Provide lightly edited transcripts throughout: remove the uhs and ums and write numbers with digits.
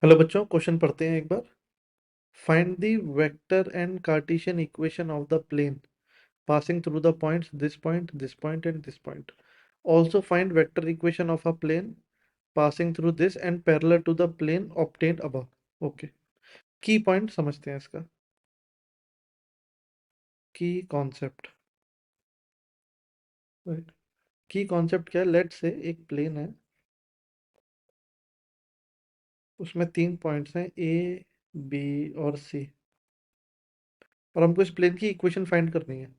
Hello बच्चों, question पढ़ते हैं एक बार। Find the vector and cartesian equation of the plane passing through the points this point and this point. Also find vector equation of a plane passing through this and parallel to the plane obtained above. Okay. की point समझते हैं इसका। की concept, right. की concept क्या है? Let's से एक प्लेन है, उसमें तीन पॉइंट्स हैं ए, बी और सी, और हमको इस प्लेन की इक्वेशन फाइंड करनी है।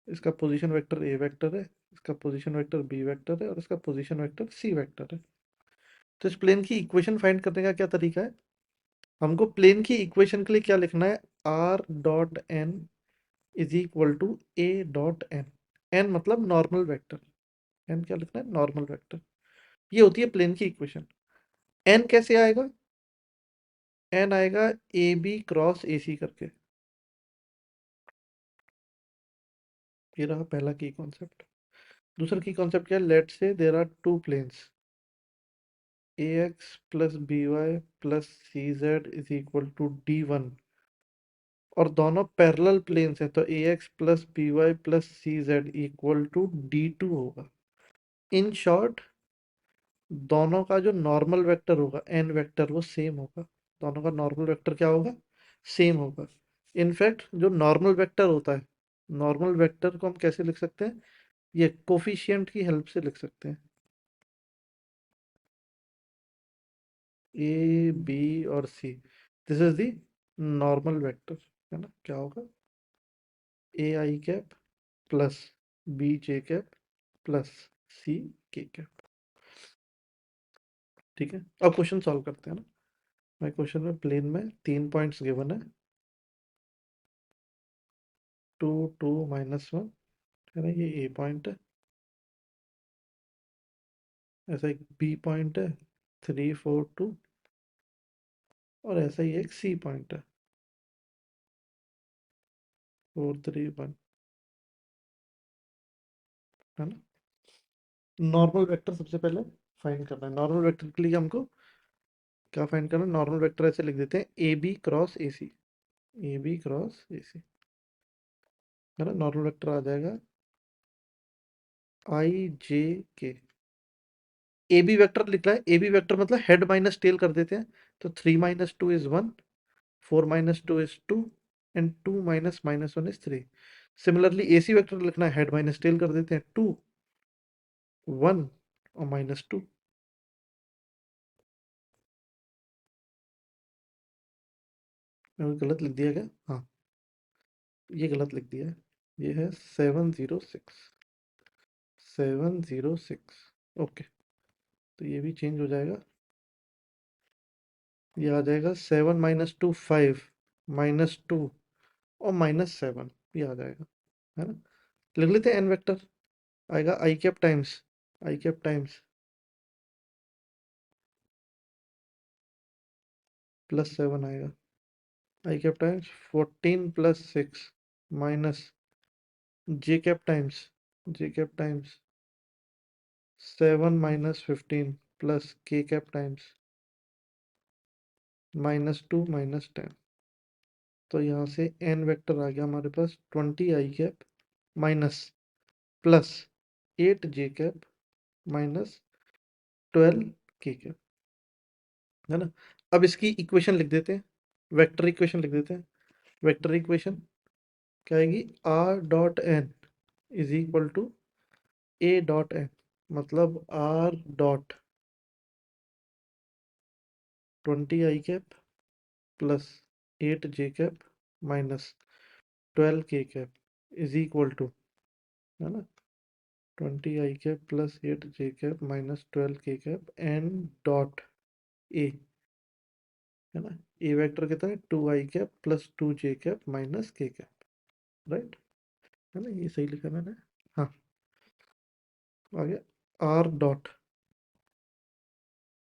इसका पोजीशन वेक्टर ए वेक्टर है, इसका पोजीशन वेक्टर बी वेक्टर है और इसका पोजीशन वेक्टर सी वेक्टर है। तो इस प्लेन की इक्वेशन फाइंड करने का क्या तरीका है? हमको प्लेन की इक्वेशन के लिए क्या लिखना है? R dot n is equal to a dot n. N मतलब नॉर्मल वेक्टर। एन क्या लिखना है? Normal vector. ये होती है प्लेन की इक्वेशन। एन कैसे आएगा? एन आएगा ए बी क्रॉस ए सी करके। ये रहा पहला की कॉन्सेप्ट। दूसरा की कॉन्सेप्ट क्या है? Let's say there are two planes, a x plus b y plus c z is equal to d one, और दोनों पैरेलल प्लेन्स हैं, तो a x plus b y plus c z equal to d two होगा। In short, दोनों का जो normal vector होगा n vector वो सेम होगा। दोनों का नॉर्मल वेक्टर क्या होगा? सेम होगा। इनफैक्ट जो नॉर्मल वेक्टर होता है, नॉर्मल वेक्टर को हम कैसे लिख सकते हैं? ये कोफिशिएंट की हेल्प से लिख सकते हैं। ए बी और c, this is the normal vector, है ना? क्या होगा? A i cap plus b j cap plus c k cap. ठीक है, अब क्वेश्चन सॉल्व करते हैं ना। मैं क्वेश्चन में प्लेन में तीन पॉइंट्स गिवन है, 2 2 -1, है ना? ये ए पॉइंट है, ऐसा एक बी पॉइंट है 3 4 2, और ऐसा ही एक सी पॉइंट है 4 3 1, है ना? नॉर्मल वेक्टर सबसे पहले फाइंड करना है। नॉर्मल वेक्टर के लिए हमको क्या फाइंड करना है? नॉर्मल वेक्टर ऐसे लिख देते हैं, a b cross a c. A b cross a c, है ना? नॉर्मल वेक्टर आ जाएगा आई जे के। ए बी वेक्टर लिख रहा है, ए बी वेक्टर मतलब हेड माइनस टेल कर देते हैं, तो 3 -2 is 1, 4 -2 is 2, and 2 -1 is 3। Similarly a c vector लिखना है, हेड माइनस टेल कर देते हैं, 2 1 और -2। मैंने गलत लिख दिया क्या? हाँ, ये गलत लिख दिया है। ये है 706, 706। ओके, तो ये भी चेंज हो जाएगा। ये आ जाएगा 7 -2 5 -2 और -7, ये आ जाएगा, है ना? लिख लेते हैं एन वेक्टर। आएगा आई कैप टाइम्स, आई कैप टाइम्स +7 आएगा। आई कैप टाइम्स 14 + 6 माइनस जे कैप टाइम्स, जे कैप टाइम्स 7 -15 प्लस के कैप टाइम्स -2 -10। तो यहाँ से एन वेक्टर आ गया हमारे पास 20 i cap minus plus 8 j cap minus 12 k cap, है ना? अब इसकी इक्वेशन लिख देते हैं, वेक्टर इक्वेशन लिख देते हैं। वेक्टर इक्वेशन क्या आएगी? R dot n is equal to a dot n, मतलब r dot 20 i cap plus 8 j cap minus 12 k cap is equal to, है ना, 20 i cap plus 8 j cap minus 12 k cap N dot A, है ना? ए vector कितना है? 2 आई cap plus 2 जे cap minus के cap, right, है ना? ये सही लिखा मैंने। हाँ, आ गया are dot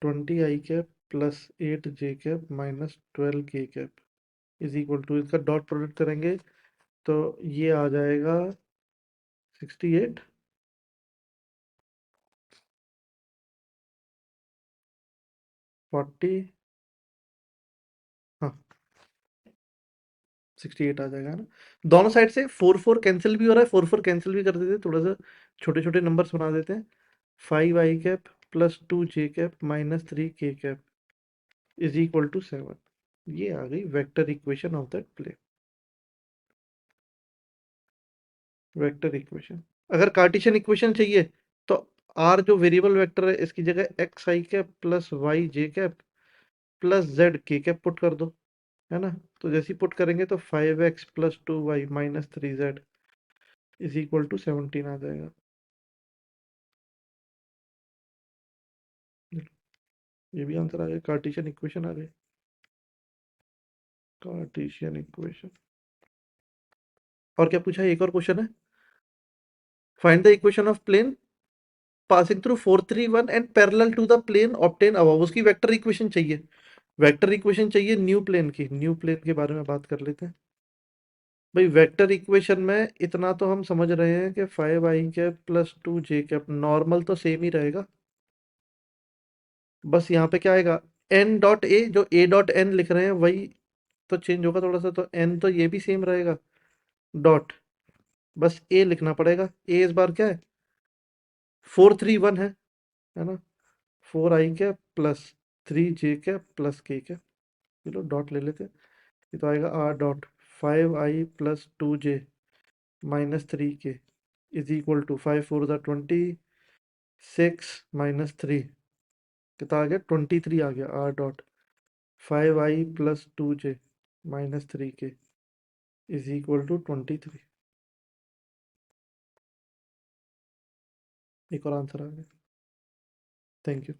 20 i cap plus 8 j cap minus 12 k cap is equal to, इसका डॉट प्रोडक्ट करेंगे तो ये आ जाएगा 68 40, हाँ 68 आ जाएगा ना। दोनों साइड से 4 4 कैंसिल भी हो रहा है, 4 4 कैंसिल भी कर देते हैं, थोड़ा सा छोटे छोटे नंबर्स बना देते हैं। 5 i cap plus 2 j cap minus 3 k cap is equal to 7। ये आ गई vector equation of that plane. Vector equation. अगर कार्टेशियन इक्वेशन चाहिए तो आर जो वेरिएबल वेक्टर है इसकी जगह x i cap plus y j cap plus z k cap put कर दो, है ना। तो जैसे ही पुट करेंगे तो 5x plus 2y minus 3z is equal to 17 आ जाएगा। ये भी आंसर आ गया, कार्टेशियन इक्वेशन आ गई। Cartesian equation. और क्या पूछा है, एक और क्वेश्चन है। Find the equation of plane passing through 4 3 1 and parallel to the plane obtained above. उसकी वेक्टर इक्वेशन चाहिए। वेक्टर इक्वेशन चाहिए न्यू प्लेन की। न्यू प्लेन के बारे में बात कर लेते हैं। भाई वेक्टर इक्वेशन में इतना तो हम समझ रहे हैं कि 5i cap plus 2j cap normal तो सेम ही रहेगा। बस यहाँ पे क्या आएगा, n डॉट ए, जो a डॉट n लिख रहे हैं वही तो चेंज होगा थोड़ा सा, तो n तो ये भी सेम रहेगा डॉट। बस a लिखना पड़ेगा। a इस बार क्या है, 4 3 1 है ना। 4i cap plus 3j cap plus k cap. चलो डॉट ले लेते हैं। ये तो आएगा r dot 5i plus 2j minus 3k is equal to 5 4 = 26 minus 3 कितना आ गया, 23 आ गया। r dot 5i plus 2j minus 3k is equal to 23। एक और आंसर आ गया। Thank you.